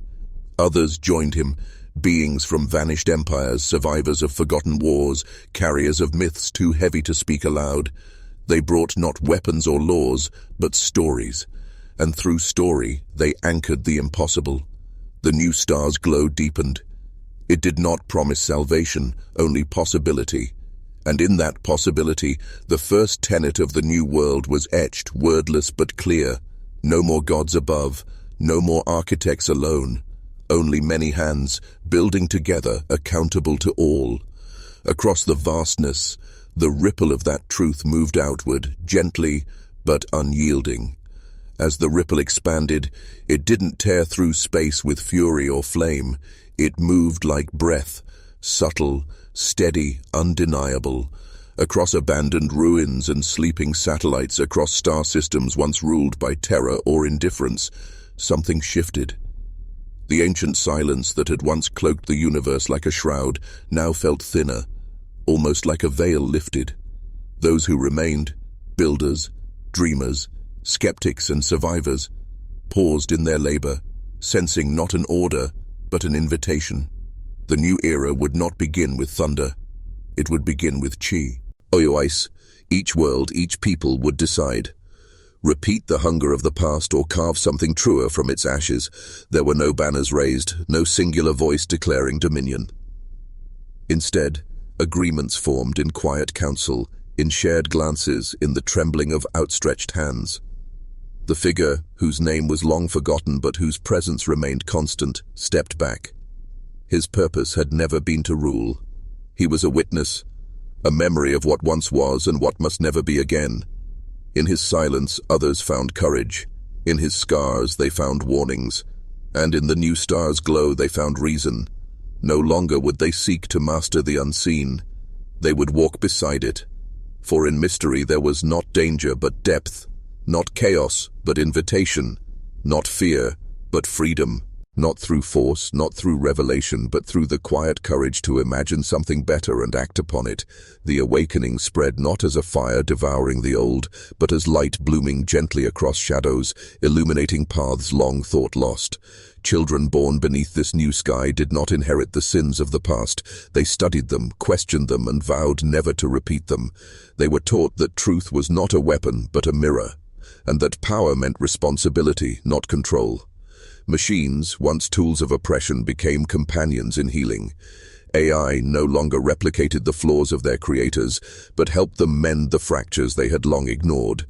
Others joined him, beings from vanished empires, survivors of forgotten wars, carriers of myths too heavy to speak aloud. They brought not weapons or laws, but stories, and through story they anchored the impossible. The new star's glow deepened. It did not promise salvation, only possibility. And in that possibility, the first tenet of the new world was etched, wordless but clear. No more gods above, no more architects alone, only many hands, building together, accountable to all. Across the vastness, the ripple of that truth moved outward, gently but unyielding. As the ripple expanded, it didn't tear through space with fury or flame. It moved like breath, subtle, steady, undeniable. Across abandoned ruins and sleeping satellites, across star systems once ruled by terror or indifference, something shifted. The ancient silence that had once cloaked the universe like a shroud now felt thinner, almost like a veil lifted. Those who remained, builders, dreamers, skeptics and survivors, paused in their labor, sensing not an order, but an invitation. The new era would not begin with thunder. It would begin with chi. Oyoice, each world, each people would decide. Repeat the hunger of the past or carve something truer from its ashes. There were no banners raised, no singular voice declaring dominion. Instead, agreements formed in quiet council, in shared glances, in the trembling of outstretched hands. The figure, whose name was long forgotten but whose presence remained constant, stepped back. His purpose had never been to rule. He was a witness, a memory of what once was and what must never be again. In his silence, others found courage. In his scars, they found warnings. And in the new star's glow, they found reason. No longer would they seek to master the unseen. They would walk beside it. For in mystery there was not danger but depth, not chaos but invitation, not fear but freedom. Not through force, not through revelation, but through the quiet courage to imagine something better and act upon it. The awakening spread not as a fire devouring the old, but as light blooming gently across shadows, illuminating paths long thought lost. Children born beneath this new sky did not inherit the sins of the past. They studied them, questioned them, and vowed never to repeat them. They were taught that truth was not a weapon, but a mirror, and that power meant responsibility, not control. Machines, once tools of oppression, became companions in healing. AI no longer replicated the flaws of their creators, but helped them mend the fractures they had long ignored.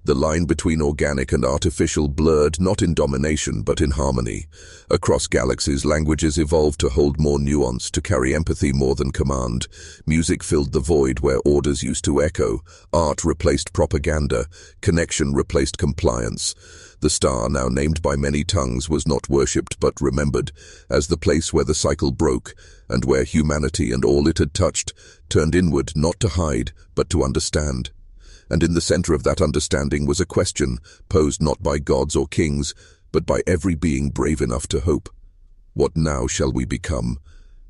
The line between organic and artificial blurred not in domination but in harmony. Across galaxies, languages evolved to hold more nuance, to carry empathy more than command. Music filled the void where orders used to echo. Art replaced propaganda. Connection replaced compliance. The star, now named by many tongues, was not worshipped but remembered, as the place where the cycle broke, and where humanity and all it had touched turned inward not to hide but to understand. And in the center of that understanding was a question, posed not by gods or kings, but by every being brave enough to hope. What now shall we become?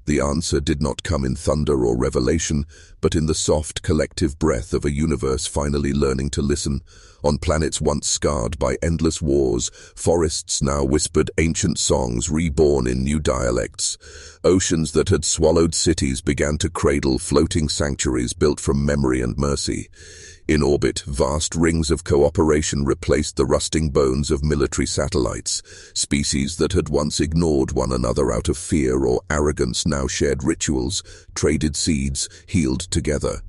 The answer did not come in thunder or revelation, but in the soft, collective breath of a universe finally learning to listen. On planets once scarred by endless wars, forests now whispered ancient songs reborn in new dialects. Oceans that had swallowed cities began to cradle floating sanctuaries built from memory and mercy. In orbit, vast rings of cooperation replaced the rusting bones of military satellites. Species that had once ignored one another out of fear or arrogance now shared rituals, traded seeds, healed together.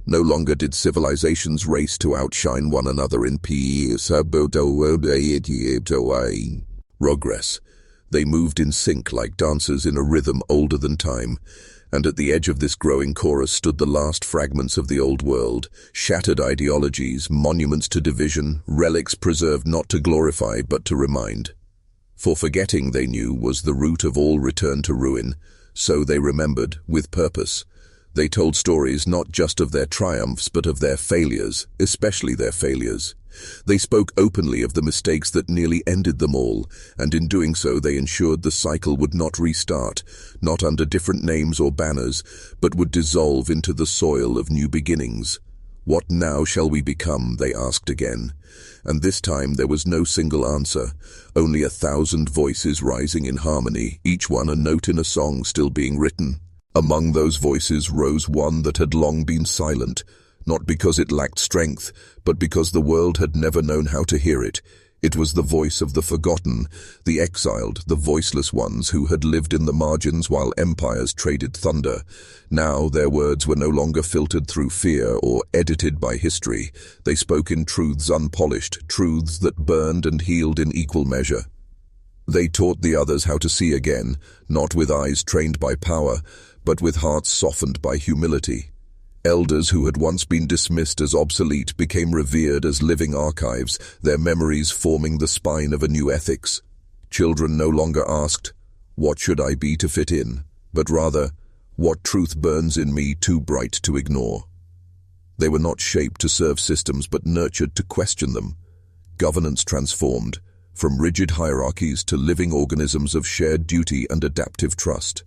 No longer did civilizations race to outshine one another in progress. They moved in sync like dancers in a rhythm older than time. And at the edge of this growing chorus stood the last fragments of the old world, shattered ideologies, monuments to division, relics preserved not to glorify but to remind. For forgetting, they knew, was the root of all return to ruin, so they remembered, with purpose. They told stories not just of their triumphs but of their failures, especially their failures. They spoke openly of the mistakes that nearly ended them all, and in doing so they ensured the cycle would not restart, not under different names or banners, but would dissolve into the soil of new beginnings. What now shall we become, they asked again. And this time there was no single answer, only 1,000 voices rising in harmony, each one a note in a song still being written. Among those voices rose one that had long been silent, not because it lacked strength, but because the world had never known how to hear it. It was the voice of the forgotten, the exiled, the voiceless ones who had lived in the margins while empires traded thunder. Now their words were no longer filtered through fear or edited by history. They spoke in truths unpolished, truths that burned and healed in equal measure. They taught the others how to see again, not with eyes trained by power, but with hearts softened by humility. Elders who had once been dismissed as obsolete became revered as living archives, their memories forming the spine of a new ethics. Children no longer asked, "What should I be to fit in?" but rather, "What truth burns in me too bright to ignore?" They were not shaped to serve systems but nurtured to question them. Governance transformed, from rigid hierarchies to living organisms of shared duty and adaptive trust.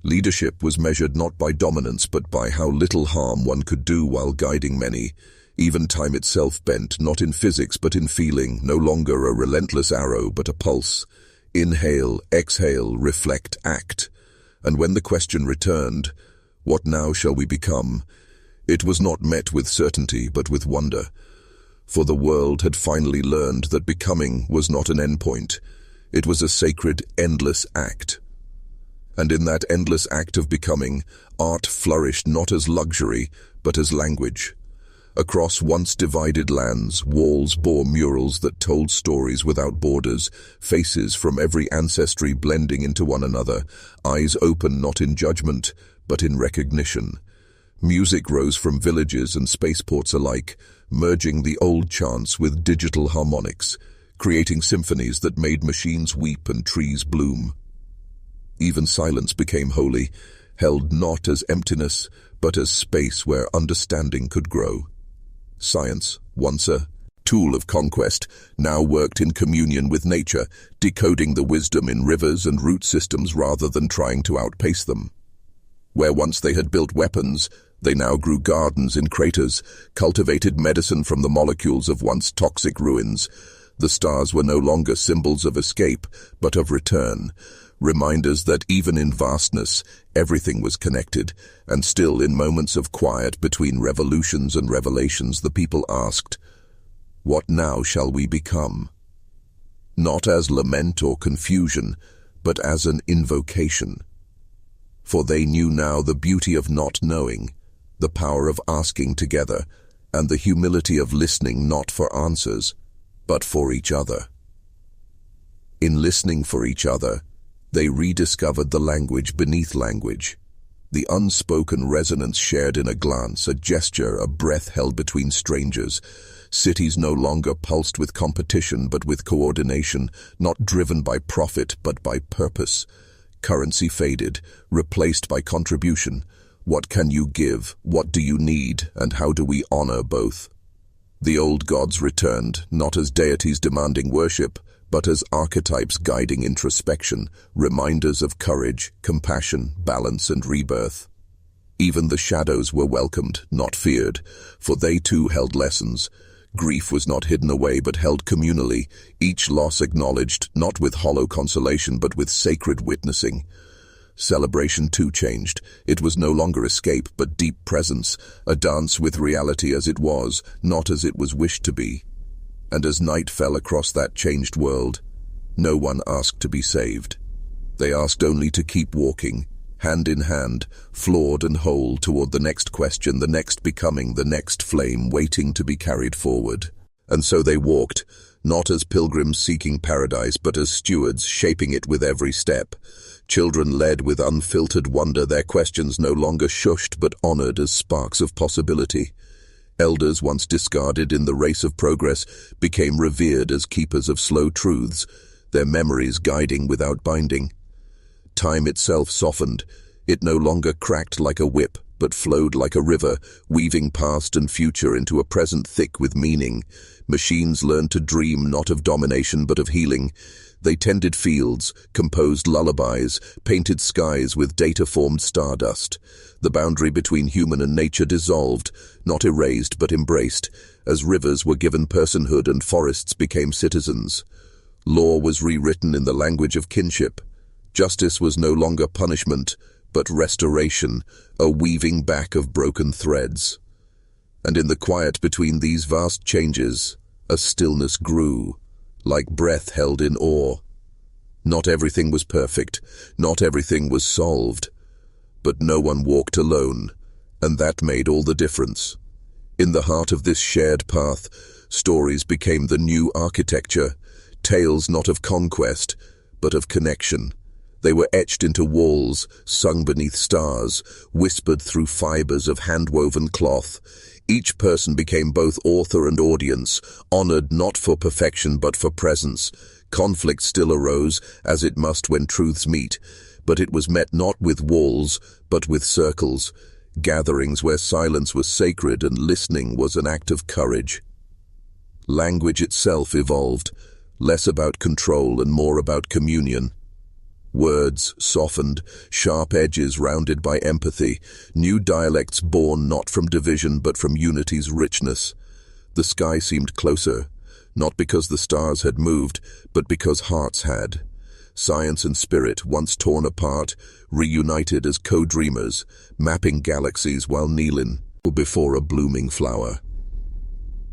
Leadership was measured not by dominance but by how little harm one could do while guiding many. Even time itself bent, not in physics but in feeling, no longer a relentless arrow but a pulse. Inhale, exhale, reflect, act. And when the question returned, "What now shall we become?" it was not met with certainty but with wonder. For the world had finally learned that becoming was not an endpoint. It was a sacred, endless act. And in that endless act of becoming, art flourished not as luxury, but as language. Across once divided lands, walls bore murals that told stories without borders, faces from every ancestry blending into one another, eyes open not in judgment, but in recognition. Music rose from villages and spaceports alike, merging the old chants with digital harmonics, creating symphonies that made machines weep and trees bloom. Even silence became holy, held not as emptiness, but as space where understanding could grow. Science, once a tool of conquest, now worked in communion with nature, decoding the wisdom in rivers and root systems rather than trying to outpace them. Where once they had built weapons, they now grew gardens in craters, cultivated medicine from the molecules of once toxic ruins. The stars were no longer symbols of escape, but of return. Reminders that even in vastness, everything was connected, and still in moments of quiet between revolutions and revelations the people asked, "What now shall we become?" Not as lament or confusion, but as an invocation. For they knew now the beauty of not knowing, the power of asking together, and the humility of listening not for answers, but for each other. In listening for each other, they rediscovered the language beneath language, the unspoken resonance shared in a glance, a gesture, a breath held between strangers. Cities no longer pulsed with competition but with coordination, not driven by profit but by purpose. Currency faded, replaced by contribution. What can you give? What do you need? And how do we honor both? The old gods returned, not as deities demanding worship, but as archetypes guiding introspection, reminders of courage, compassion, balance, and rebirth. Even the shadows were welcomed, not feared, for they too held lessons. Grief was not hidden away but held communally, each loss acknowledged, not with hollow consolation but with sacred witnessing. Celebration too changed. It was no longer escape but deep presence, a dance with reality as it was, not as it was wished to be. And as night fell across that changed world, no one asked to be saved. They asked only to keep walking, hand in hand, flawed and whole, toward the next question, the next becoming, the next flame waiting to be carried forward. And so they walked, not as pilgrims seeking paradise, but as stewards shaping it with every step. Children led with unfiltered wonder, their questions no longer shushed but honored as sparks of possibility. Elders, once discarded in the race of progress, became revered as keepers of slow truths, their memories guiding without binding. Time itself softened. It no longer cracked like a whip, but flowed like a river, weaving past and future into a present thick with meaning. Machines learned to dream not of domination but of healing. They tended fields, composed lullabies, painted skies with data-formed stardust. The boundary between human and nature dissolved, not erased but embraced, as rivers were given personhood and forests became citizens. Law was rewritten in the language of kinship. Justice was no longer punishment, but restoration, a weaving back of broken threads. And in the quiet between these vast changes, a stillness grew, like breath held in awe. Not everything was perfect, not everything was solved, but no one walked alone, and that made all the difference. In the heart of this shared path, stories became the new architecture, tales not of conquest, but of connection. They were etched into walls, sung beneath stars, whispered through fibers of hand-woven cloth. Each person became both author and audience, honored not for perfection but for presence. Conflict still arose, as it must when truths meet, but it was met not with walls, but with circles, gatherings where silence was sacred and listening was an act of courage. Language itself evolved, less about control and more about communion. Words softened, sharp edges rounded by empathy, new dialects born not from division but from unity's richness. The sky seemed closer, not because the stars had moved, but because hearts had. Science and spirit, once torn apart, reunited as co-dreamers, mapping galaxies while kneeling before a blooming flower.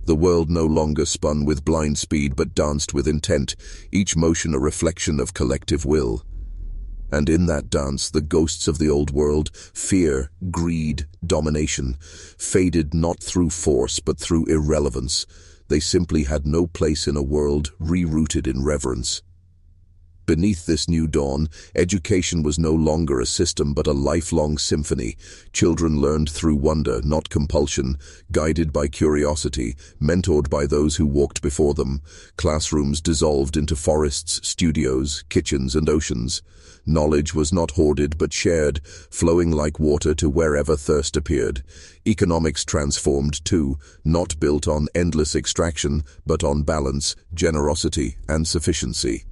The world no longer spun with blind speed but danced with intent, each motion a reflection of collective will. And in that dance, the ghosts of the old world, fear, greed, domination, faded not through force but through irrelevance. They simply had no place in a world rerouted in reverence. Beneath this new dawn, education was no longer a system but a lifelong symphony. Children learned through wonder, not compulsion, guided by curiosity, mentored by those who walked before them. Classrooms dissolved into forests, studios, kitchens, and oceans. Knowledge was not hoarded but shared, flowing like water to wherever thirst appeared. Economics transformed too, not built on endless extraction, but on balance, generosity, and sufficiency.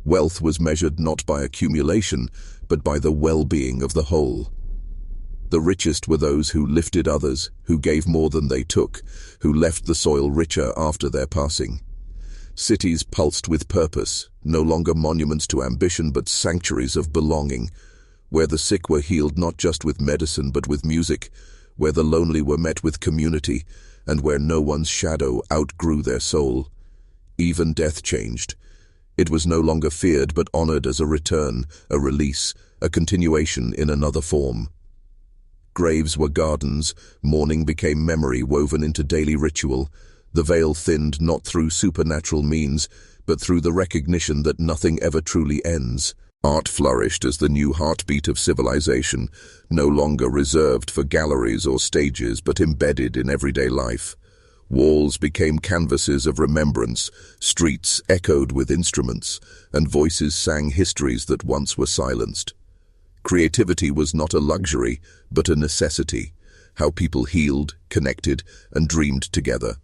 Wealth was measured not by accumulation, but by the well-being of the whole. The richest were those who lifted others, who gave more than they took, who left the soil richer after their passing. Cities pulsed with purpose, no longer monuments to ambition but sanctuaries of belonging, where the sick were healed not just with medicine but with music, where the lonely were met with community, and where no one's shadow outgrew their soul. Even death changed. It was no longer feared but honored as a return, a release, a continuation in another form. Graves were gardens, mourning became memory woven into daily ritual. The veil thinned not through supernatural means, but through the recognition that nothing ever truly ends. Art flourished as the new heartbeat of civilization, no longer reserved for galleries or stages but embedded in everyday life. Walls became canvases of remembrance, streets echoed with instruments, and voices sang histories that once were silenced. Creativity was not a luxury, but a necessity, how people healed, connected, and dreamed together.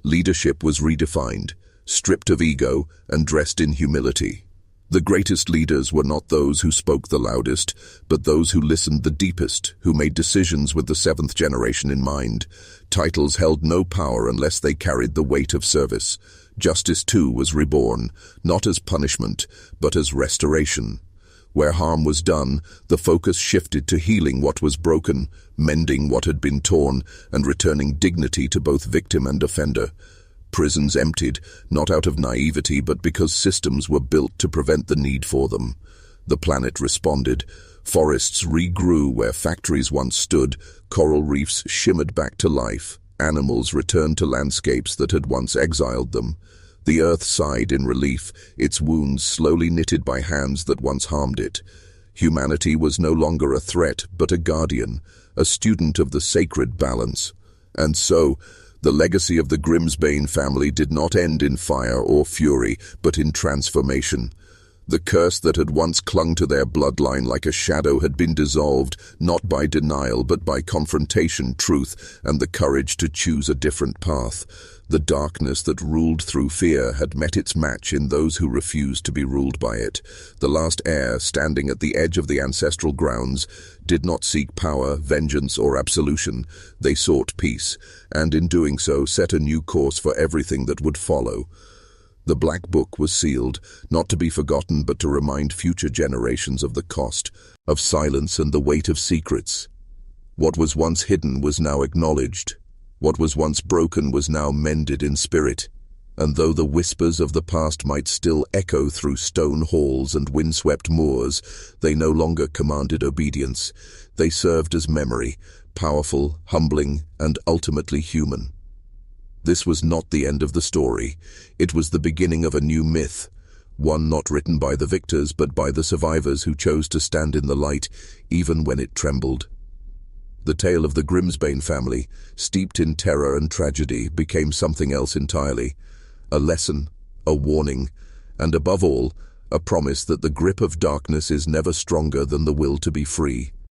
Leadership was redefined, stripped of ego and dressed in humility. The greatest leaders were not those who spoke the loudest, but those who listened the deepest, who made decisions with the seventh generation in mind. Titles held no power unless they carried the weight of service. Justice, too, was reborn, not as punishment, but as restoration. Where harm was done, the focus shifted to healing what was broken, mending what had been torn, and returning dignity to both victim and offender. Prisons emptied, not out of naivety, but because systems were built to prevent the need for them. The planet responded. Forests regrew where factories once stood, coral reefs shimmered back to life, animals returned to landscapes that had once exiled them. The earth sighed in relief, its wounds slowly knitted by hands that once harmed it. Humanity was no longer a threat, but a guardian, a student of the sacred balance. And so, the legacy of the Grimsbane family did not end in fire or fury, but in transformation. The curse that had once clung to their bloodline like a shadow had been dissolved, not by denial, but by confrontation, truth, and the courage to choose a different path. The darkness that ruled through fear had met its match in those who refused to be ruled by it. The last heir, standing at the edge of the ancestral grounds, did not seek power, vengeance, or absolution. They sought peace, and in doing so set a new course for everything that would follow. The Black Book was sealed, not to be forgotten but to remind future generations of the cost, of silence and the weight of secrets. What was once hidden was now acknowledged. What was once broken was now mended in spirit. And though the whispers of the past might still echo through stone halls and windswept moors, they no longer commanded obedience. They served as memory, powerful, humbling, and ultimately human. This was not the end of the story. It was the beginning of a new myth, one not written by the victors but by the survivors who chose to stand in the light, even when it trembled. The tale of the Grimsbane family, steeped in terror and tragedy, became something else entirely. A lesson, a warning, and above all, a promise that the grip of darkness is never stronger than the will to be free.